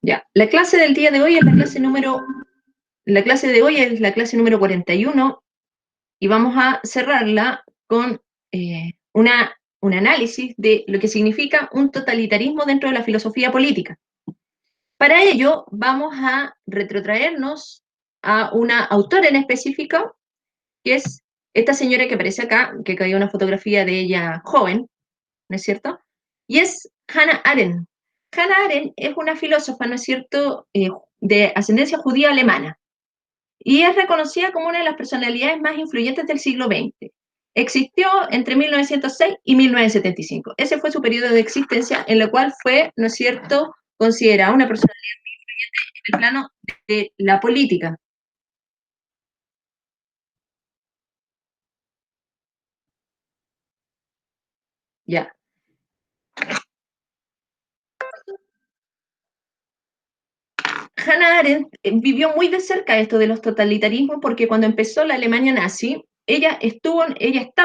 Ya, la clase del día de hoy es la clase de hoy es la clase número 41 y vamos a cerrarla con un análisis de lo que significa un totalitarismo dentro de la filosofía política. Para ello vamos a retrotraernos a una autora en específico, que es esta señora que aparece acá, que cayó una fotografía de ella joven, ¿no es cierto? Y es Hannah Arendt. Hannah Arendt es una filósofa, ¿no es cierto?, de ascendencia judía alemana, y es reconocida como una de las personalidades más influyentes del siglo XX. Existió entre 1906 y 1975. Ese fue su periodo de existencia, en el cual fue, ¿no es cierto?, considerada una personalidad en el plano de la política. Ya. Hannah Arendt vivió muy de cerca esto de los totalitarismos porque cuando empezó la Alemania nazi, ella estaba,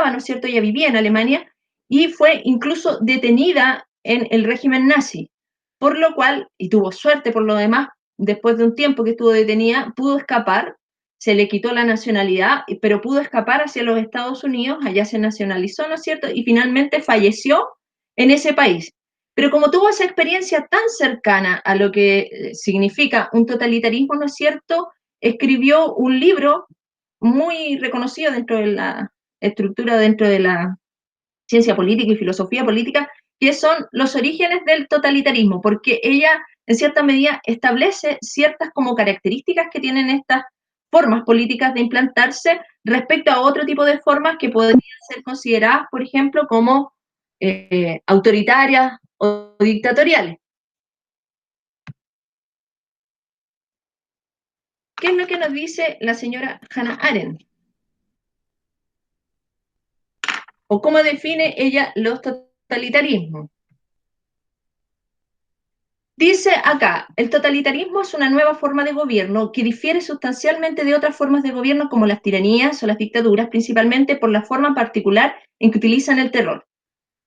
¿no es cierto?, ella vivía en Alemania y fue incluso detenida en el régimen nazi, por lo cual, y tuvo suerte por lo demás, después de un tiempo que estuvo detenida, pudo escapar, se le quitó la nacionalidad, pero pudo escapar hacia los Estados Unidos, allá se nacionalizó, ¿no es cierto?, y finalmente falleció en ese país. Pero como tuvo esa experiencia tan cercana a lo que significa un totalitarismo, ¿no es cierto?, escribió un libro muy reconocido dentro de la estructura, dentro de la ciencia política y filosofía política, que son los orígenes del totalitarismo, porque ella, en cierta medida, establece ciertas como características que tienen estas formas políticas de implantarse respecto a otro tipo de formas que podrían ser consideradas, por ejemplo, como autoritarias o dictatoriales. ¿Qué es lo que nos dice la señora Hannah Arendt? ¿O cómo define ella los totalitarismos? Dice acá, el totalitarismo es una nueva forma de gobierno que difiere sustancialmente de otras formas de gobierno como las tiranías o las dictaduras, principalmente por la forma particular en que utilizan el terror,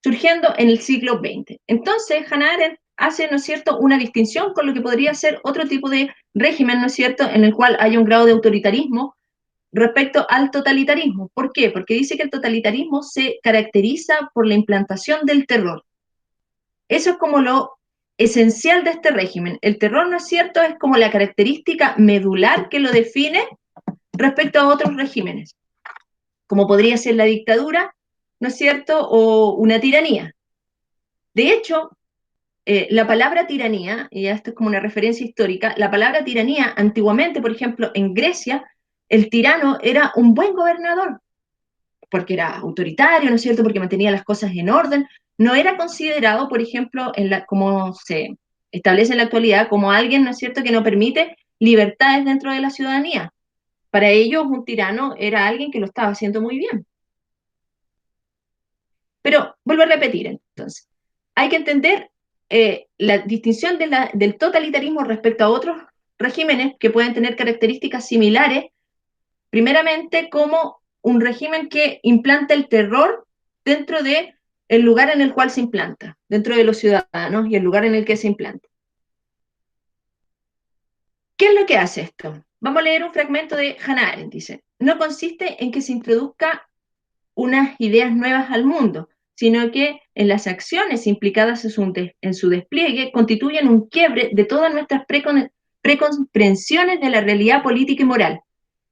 surgiendo en el siglo XX. Entonces, Hannah Arendt hace, ¿no es cierto?, una distinción con lo que podría ser otro tipo de régimen, ¿no es cierto?, en el cual hay un grado de autoritarismo respecto al totalitarismo. ¿Por qué? Porque dice que el totalitarismo se caracteriza por la implantación del terror. Eso es como lo esencial de este régimen. El terror, ¿no es cierto?, es como la característica medular que lo define respecto a otros regímenes, como podría ser la dictadura, ¿no es cierto?, o una tiranía. De hecho, la palabra tiranía, y esto es como una referencia histórica, la palabra tiranía antiguamente, por ejemplo, en Grecia, el tirano era un buen gobernador, porque era autoritario, ¿no es cierto?, porque mantenía las cosas en orden, no era considerado, por ejemplo, como se establece en la actualidad, como alguien, ¿no es cierto?, que no permite libertades dentro de la ciudadanía. Para ellos, un tirano era alguien que lo estaba haciendo muy bien. Pero vuelvo a repetir, entonces, hay que entender la distinción del totalitarismo respecto a otros regímenes que pueden tener características similares, primeramente como un régimen que implanta el terror dentro de el lugar en el cual se implanta, dentro de los ciudadanos y el lugar en el que se implanta. ¿Qué es lo que hace esto? Vamos a leer un fragmento de Hannah Arendt, dice, no consiste en que se introduzca unas ideas nuevas al mundo, sino que en las acciones implicadas en su despliegue constituyen un quiebre de todas nuestras precomprensiones de la realidad política y moral,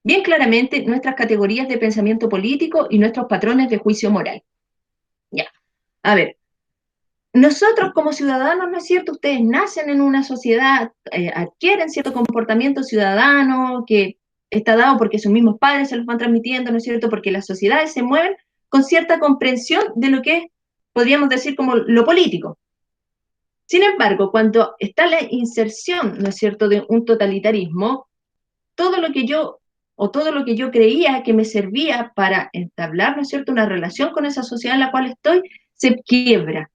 bien claramente nuestras categorías de pensamiento político y nuestros patrones de juicio moral. Ya, a ver, nosotros como ciudadanos, ¿no es cierto? Ustedes nacen en una sociedad, adquieren cierto comportamiento ciudadano que está dado porque sus mismos padres se los van transmitiendo, ¿no es cierto? Porque las sociedades se mueven con cierta comprensión de lo que es, podríamos decir, como lo político. Sin embargo, cuando está la inserción, ¿no es cierto?, de un totalitarismo, todo lo que yo o todo lo que yo creía que me servía para entablar, ¿no es cierto?, una relación con esa sociedad en la cual estoy, se quiebra.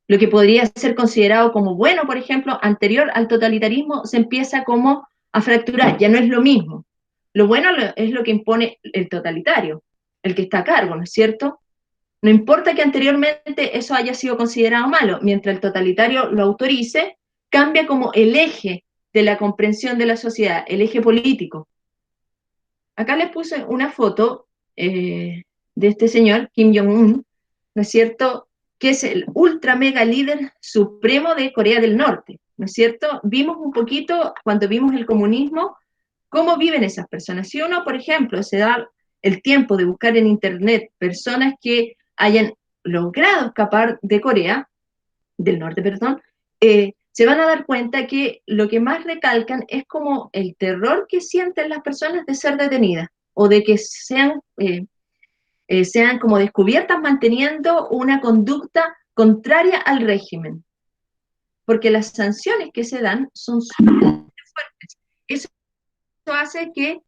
Lo que podría ser considerado como bueno, por ejemplo, anterior al totalitarismo, se empieza como a fracturar, ya no es lo mismo. Lo bueno es lo que impone el totalitario, el que está a cargo, ¿no es cierto? No importa que anteriormente eso haya sido considerado malo, mientras el totalitario lo autorice, cambia como el eje de la comprensión de la sociedad, el eje político. Acá les puse una foto de este señor, Kim Jong-un, ¿no es cierto?, que es el ultra mega líder supremo de Corea del Norte, ¿no es cierto? Vimos un poquito, cuando vimos el comunismo, cómo viven esas personas. Si uno, por ejemplo, se da el tiempo de buscar en Internet personas que hayan logrado escapar de Corea, del Norte, perdón, se van a dar cuenta que lo que más recalcan es como el terror que sienten las personas de ser detenidas o de que sean como descubiertas manteniendo una conducta contraria al régimen, porque las sanciones que se dan son sumamente fuertes. Eso hace que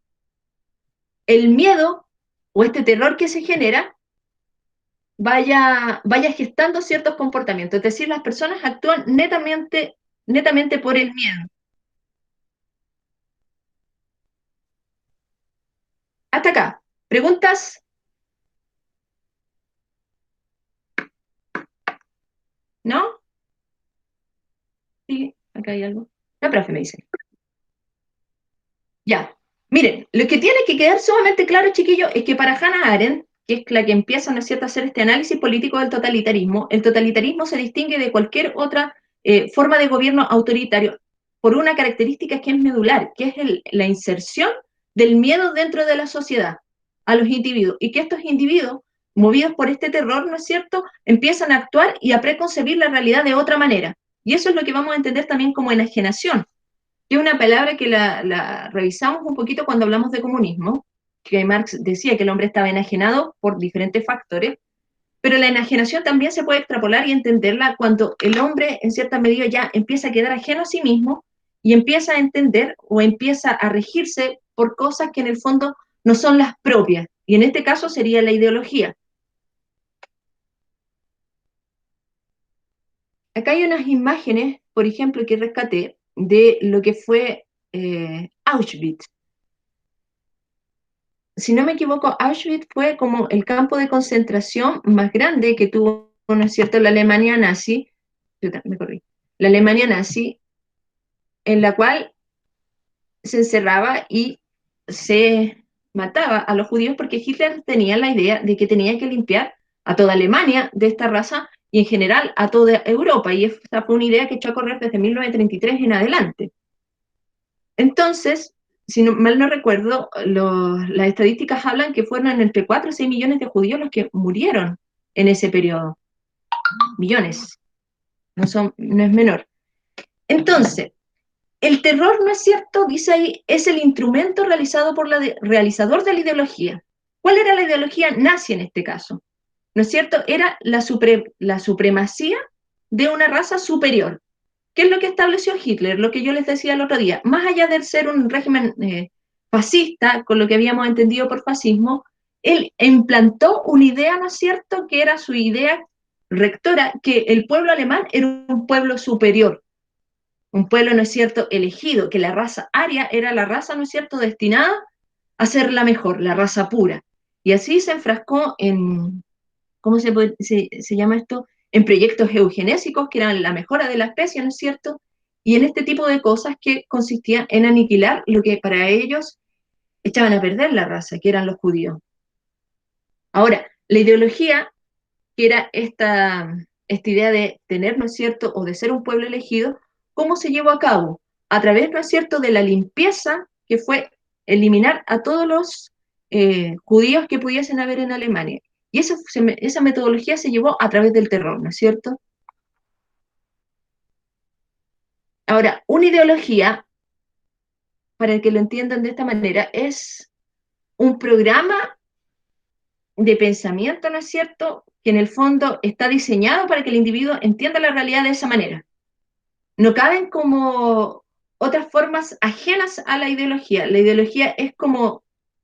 el miedo o este terror que se genera vaya gestando ciertos comportamientos, es decir, las personas actúan netamente por el miedo. Hasta acá. ¿Preguntas? ¿No? Sí, acá hay algo. La profe me dice. Ya. Miren, lo que tiene que quedar sumamente claro, chiquillos, es que para Hannah Arendt, que es la que empieza, ¿no es cierto?, a hacer este análisis político del totalitarismo, el totalitarismo se distingue de cualquier otra forma de gobierno autoritario por una característica que es medular, que es la inserción del miedo dentro de la sociedad a los individuos, y que estos individuos, movidos por este terror, ¿no es cierto?, empiezan a actuar y a preconcebir la realidad de otra manera. Y eso es lo que vamos a entender también como enajenación, que es una palabra que la revisamos un poquito cuando hablamos de comunismo, que Marx decía que el hombre estaba enajenado por diferentes factores, pero la enajenación también se puede extrapolar y entenderla cuando el hombre en cierta medida ya empieza a quedar ajeno a sí mismo y empieza a entender o empieza a regirse por cosas que en el fondo no son las propias, y en este caso sería la ideología. Acá hay unas imágenes, por ejemplo, que rescaté de lo que fue Auschwitz. Si no me equivoco, Auschwitz fue como el campo de concentración más grande que tuvo, ¿no es cierto?, la Alemania nazi, me corrí, la Alemania nazi, en la cual se encerraba y se mataba a los judíos porque Hitler tenía la idea de que tenía que limpiar a toda Alemania de esta raza y en general a toda Europa, y esta fue una idea que echó a correr desde 1933 en adelante. Entonces, si no, mal no recuerdo, las estadísticas hablan que fueron entre 4 y 6 millones de judíos los que murieron en ese periodo. Millones, no es menor. Entonces, el terror, ¿no es cierto?, dice ahí, es el instrumento realizado por el realizador de la ideología. ¿Cuál era la ideología nazi en este caso? ¿No es cierto? Era la supremacía de una raza superior. ¿Qué es lo que estableció Hitler? Lo que yo les decía el otro día. Más allá de ser un régimen fascista, con lo que habíamos entendido por fascismo, él implantó una idea, ¿no es cierto?, que era su idea rectora, que el pueblo alemán era un pueblo superior, un pueblo, ¿no es cierto?, elegido, que la raza aria era la raza, ¿no es cierto?, destinada a ser la mejor, la raza pura. Y así se enfrascó en, ¿cómo se llama esto? En proyectos eugenésicos que eran la mejora de la especie, ¿no es cierto? Y en este tipo de cosas que consistían en aniquilar lo que para ellos echaban a perder la raza, que eran los judíos. Ahora, la ideología, que era esta idea de tener, ¿no es cierto?, o de ser un pueblo elegido, ¿cómo se llevó a cabo? A través, ¿no es cierto?, de la limpieza, que fue eliminar a todos los judíos que pudiesen haber en Alemania. Y esa metodología se llevó a través del terror, ¿no es cierto? Ahora, una ideología, para que lo entiendan de esta manera, es un programa de pensamiento, ¿no es cierto?, que en el fondo está diseñado para que el individuo entienda la realidad de esa manera. No caben como otras formas ajenas a la ideología. La ideología es como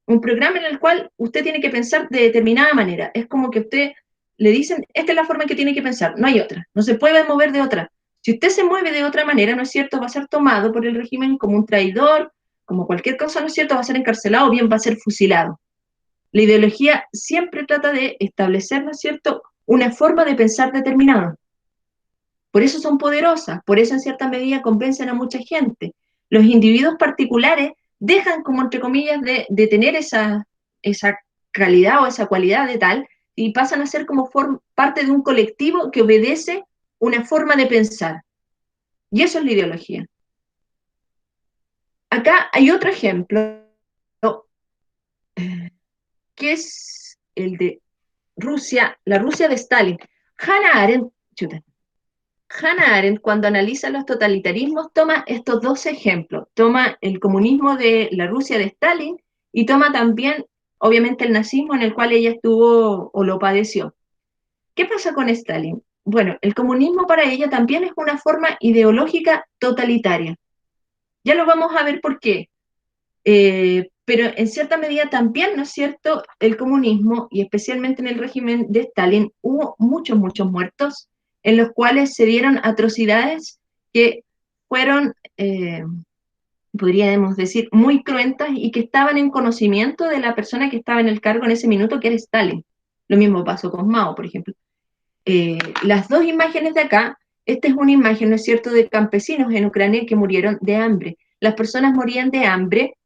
un programa en el cual usted tiene que pensar de determinada manera. Es como que usted le dicen, esta es la forma en que tiene que pensar, no hay otra, no se puede mover de otra. Si usted se mueve de otra manera, ¿no es cierto?, va a ser tomado por el régimen como un traidor, como cualquier cosa, ¿no es cierto?, va a ser encarcelado o bien va a ser fusilado. La ideología siempre trata de establecer, ¿no es cierto?, una forma de pensar determinada. Por eso son poderosas, por eso en cierta medida convencen a mucha gente. Los individuos particulares dejan, como entre comillas, de tener esa calidad o esa cualidad de tal y pasan a ser como parte de un colectivo que obedece una forma de pensar. Y eso es la ideología. Acá hay otro ejemplo, que es el de Rusia, la Rusia de Stalin. Hannah Arendt, chuta, Hannah Arendt, cuando analiza los totalitarismos, toma estos dos ejemplos. Toma el comunismo de la Rusia de Stalin y toma también, obviamente, el nazismo en el cual ella estuvo o lo padeció. ¿Qué pasa con Stalin? Bueno, el comunismo para ella también es una forma ideológica totalitaria. Ya lo vamos a ver por qué. Pero en cierta medida también, ¿no es cierto?, el comunismo, y especialmente en el régimen de Stalin, hubo muchos, muchos muertos, en los cuales se dieron atrocidades que fueron, podríamos decir, muy cruentas y que estaban en conocimiento de la persona que estaba en el cargo en ese minuto, que era Stalin. Lo mismo pasó con Mao, por ejemplo. Las dos imágenes de acá, esta es una imagen, ¿no es cierto?, de campesinos en Ucrania que murieron de hambre. Las personas morían de hambre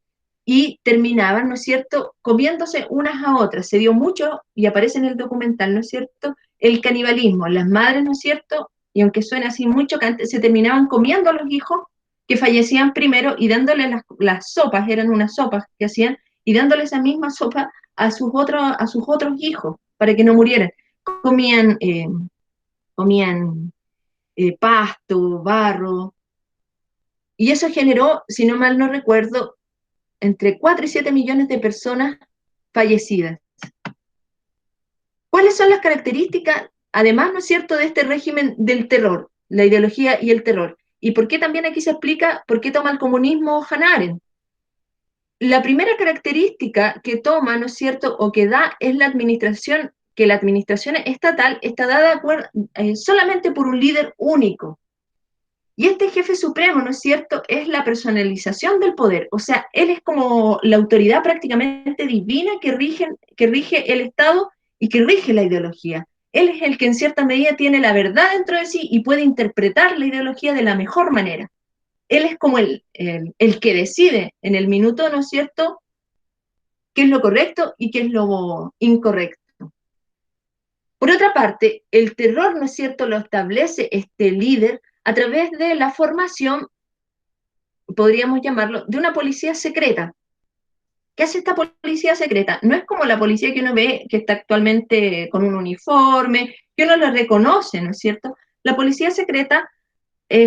y terminaban, ¿no es cierto?, comiéndose unas a otras. Se dio mucho, y aparece en el documental, ¿no es cierto?, el canibalismo. Las madres, ¿no es cierto?, y aunque suena así muy chocante, se terminaban comiendo a los hijos que fallecían primero y dándoles las sopas, eran unas sopas que hacían, y dándoles esa misma sopa a sus otros hijos para que no murieran. Comían, comían pasto, barro, y eso generó, si no mal no recuerdo, entre 4 y 7 millones de personas fallecidas. ¿Cuáles son las características, además, ¿no es cierto?, de este régimen del terror, la ideología y el terror? ¿Y por qué también aquí se explica por qué toma el comunismo Hannah Arendt? La primera característica que toma, ¿no es cierto?, o que da es la administración, que la administración estatal está dada solamente por un líder único. Y este jefe supremo, ¿no es cierto?, es la personalización del poder. O sea, él es como la autoridad prácticamente divina que rige el Estado y que rige la ideología. Él es el que en cierta medida tiene la verdad dentro de sí y puede interpretar la ideología de la mejor manera. Él es como el que decide en el minuto, ¿no es cierto?, qué es lo correcto y qué es lo incorrecto. Por otra parte, el terror, ¿no es cierto?, lo establece este líder a través de la formación, podríamos llamarlo, de una policía secreta. ¿Qué hace esta policía secreta? No es como la policía que uno ve que está actualmente con un uniforme, que uno lo reconoce, ¿no es cierto? La policía secreta,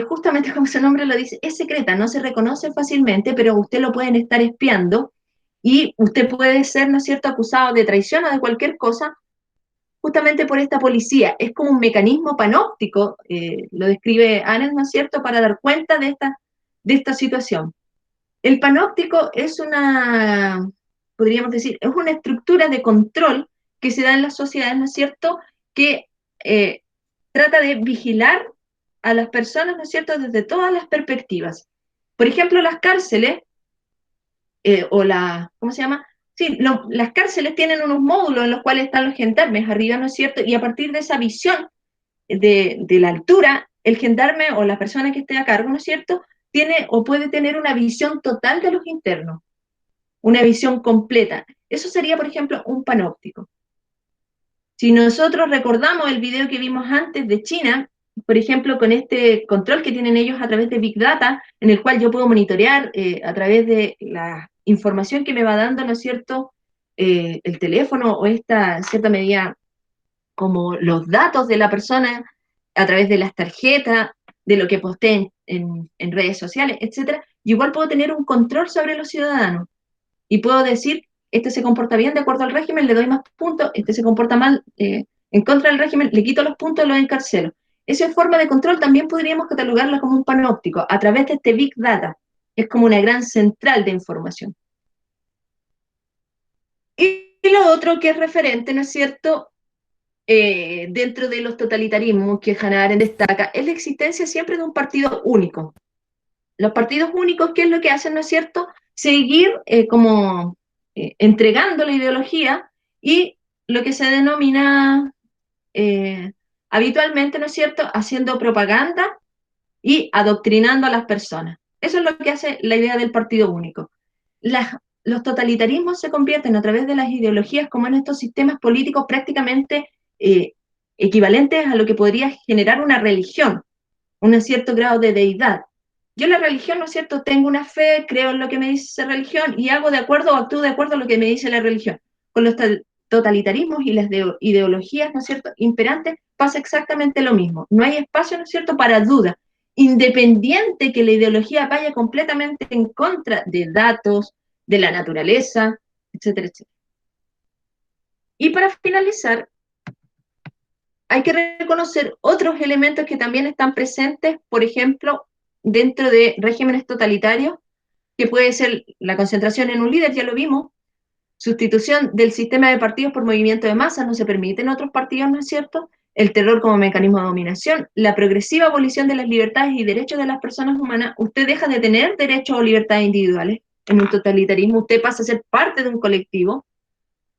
justamente como su nombre lo dice, es secreta, no se reconoce fácilmente, pero usted lo pueden estar espiando y usted puede ser, ¿no es cierto?, acusado de traición o de cualquier cosa justamente por esta policía. Es como un mecanismo panóptico, lo describe Arendt, ¿no es cierto?, para dar cuenta de esta situación. El panóptico es una, podríamos decir, es una estructura de control que se da en las sociedades, ¿no es cierto?, que eh, trata de vigilar a las personas, ¿no es cierto?, desde todas las perspectivas. Por ejemplo, las cárceles, ¿cómo se llama? Sí, las cárceles tienen unos módulos en los cuales están los gendarmes arriba, ¿no es cierto? Y a partir de esa visión de la altura, el gendarme o la persona que esté a cargo, ¿no es cierto?, tiene o puede tener una visión total de los internos, una visión completa. Eso sería, por ejemplo, un panóptico. Si nosotros recordamos el video que vimos antes de China, por ejemplo, con este control que tienen ellos a través de Big Data, en el cual yo puedo monitorear a través de la información que me va dando, ¿no es cierto?, el teléfono o esta, en cierta medida, como los datos de la persona a través de las tarjetas, de lo que posteen en redes sociales, etcétera, yo igual puedo tener un control sobre los ciudadanos y puedo decir, este se comporta bien de acuerdo al régimen, le doy más puntos, este se comporta mal en contra del régimen, le quito los puntos y lo encarcelo. Esa forma de control también podríamos catalogarla como un panóptico, a través de este Big Data, que es como una gran central de información. Y lo otro que es referente, ¿no es cierto?, dentro de los totalitarismos que Hannah Arendt destaca, es la existencia siempre de un partido único. Los partidos únicos, ¿qué es lo que hacen, no es cierto? Seguir entregando la ideología y lo que se denomina habitualmente, ¿no es cierto?, haciendo propaganda y adoctrinando a las personas. Eso es lo que hace la idea del partido único. Los totalitarismos se convierten a través de las ideologías como en estos sistemas políticos prácticamente equivalentes a lo que podría generar una religión, un cierto grado de deidad. Yo la religión, ¿no es cierto?, tengo una fe, creo en lo que me dice esa religión y hago de acuerdo o actúo de acuerdo a lo que me dice la religión. Con los totalitarismos y las ideologías, ¿no es cierto?, imperantes, pasa exactamente lo mismo. No hay espacio, ¿no es cierto?, para duda. Independiente que la ideología vaya completamente en contra de datos, de la naturaleza, etcétera, etcétera. Y para finalizar, hay que reconocer otros elementos que también están presentes, por ejemplo, dentro de regímenes totalitarios, que puede ser la concentración en un líder, ya lo vimos, sustitución del sistema de partidos por movimiento de masas, no se permiten otros partidos, ¿no es cierto? El terror como mecanismo de dominación, la progresiva abolición de las libertades y derechos de las personas humanas. Usted deja de tener derechos o libertades individuales en un totalitarismo, usted pasa a ser parte de un colectivo.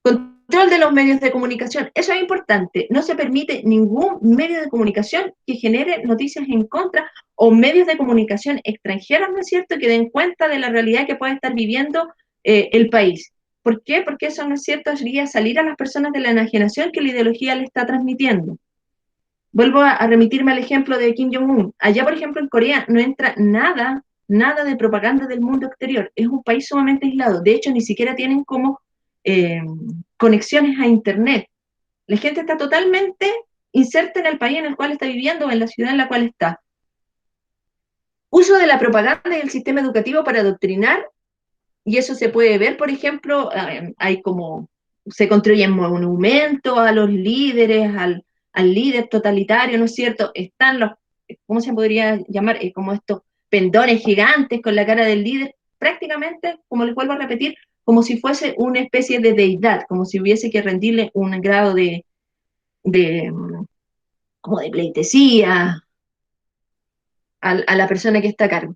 Control de los medios de comunicación, eso es importante. No se permite ningún medio de comunicación que genere noticias en contra o medios de comunicación extranjeros, ¿no es cierto?, que den cuenta de la realidad que puede estar viviendo el país. ¿Por qué? Porque eso, ¿no es cierto?, sería salir a las personas de la enajenación que la ideología le está transmitiendo. Vuelvo a remitirme al ejemplo de Kim Jong-un. Allá, por ejemplo, en Corea no entra nada de propaganda del mundo exterior. Es un país sumamente aislado. De hecho, ni siquiera tienen como eh, conexiones a Internet. La gente está totalmente inserta en el país en el cual está viviendo o en la ciudad en la cual está. Uso de la propaganda y el sistema educativo para adoctrinar, y eso se puede ver, por ejemplo, hay como se construyen monumentos a los líderes, al líder totalitario, ¿no es cierto? Están los, ¿cómo se podría llamar? Como estos pendones gigantes con la cara del líder, prácticamente, como les vuelvo a repetir, como si fuese una especie de deidad, como si hubiese que rendirle un grado de como de pleitesía a la persona que está a cargo.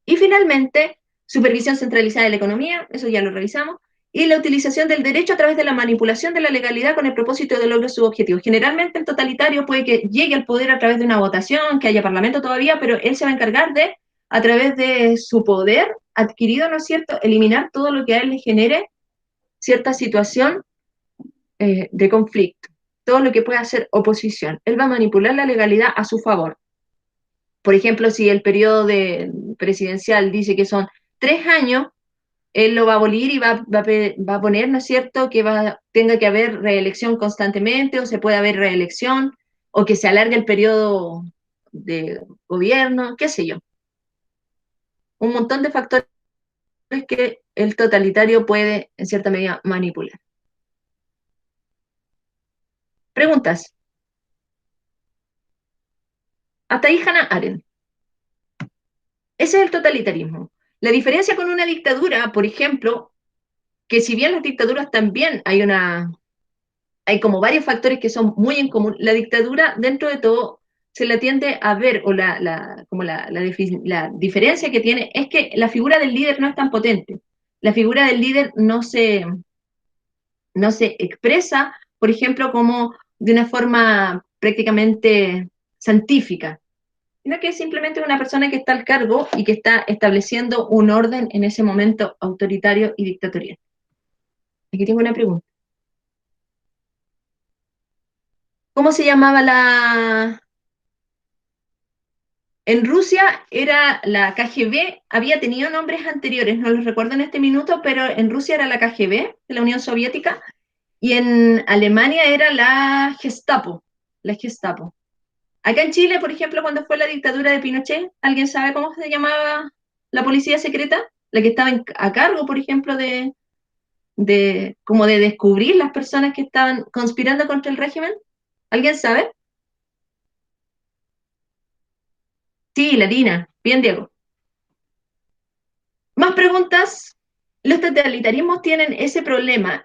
Y finalmente, supervisión centralizada de la economía, eso ya lo revisamos, y la utilización del derecho a través de la manipulación de la legalidad con el propósito de lograr sus objetivos. Generalmente el totalitario puede que llegue al poder a través de una votación, que haya parlamento todavía, pero él se va a encargar de, a través de su poder adquirido, ¿no es cierto?, eliminar todo lo que a él le genere cierta situación de conflicto, todo lo que pueda hacer oposición. Él va a manipular la legalidad a su favor. Por ejemplo, si el periodo presidencial dice que son 3 años, él lo va a abolir y va a poner, ¿no es cierto?, que tenga que haber reelección constantemente o se puede haber reelección o que se alargue el periodo de gobierno, qué sé yo. Un montón de factores que el totalitario puede, en cierta medida, manipular. Preguntas. Hasta ahí Hannah Arendt. Ese es el totalitarismo. La diferencia con una dictadura, por ejemplo, que si bien las dictaduras también hay como varios factores que son muy en común, la dictadura dentro de todo se la tiende a ver, o la diferencia que tiene es que la figura del líder no es tan potente. La figura del líder no se expresa, por ejemplo, como de una forma prácticamente científica, sino que es simplemente una persona que está al cargo y que está estableciendo un orden en ese momento autoritario y dictatorial. Aquí tengo una pregunta. ¿Cómo se llamaba En Rusia era la KGB, había tenido nombres anteriores, no los recuerdo en este minuto, pero en Rusia era la KGB de la Unión Soviética y en Alemania era la Gestapo, la Gestapo. Acá en Chile, por ejemplo, cuando fue la dictadura de Pinochet, ¿alguien sabe cómo se llamaba la policía secreta? La que estaba a cargo, por ejemplo, como de descubrir las personas que estaban conspirando contra el régimen. ¿Alguien sabe? Sí, Latina. Bien, Diego. Más preguntas. Los totalitarismos tienen ese problema,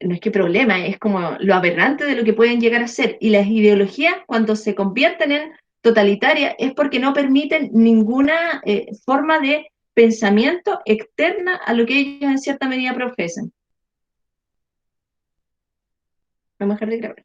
no es que problema, es como lo aberrante de lo que pueden llegar a ser. Y las ideologías, cuando se convierten en totalitarias, es porque no permiten ninguna forma de pensamiento externa a lo que ellos en cierta medida profesan. Vamos a dejar de grabar.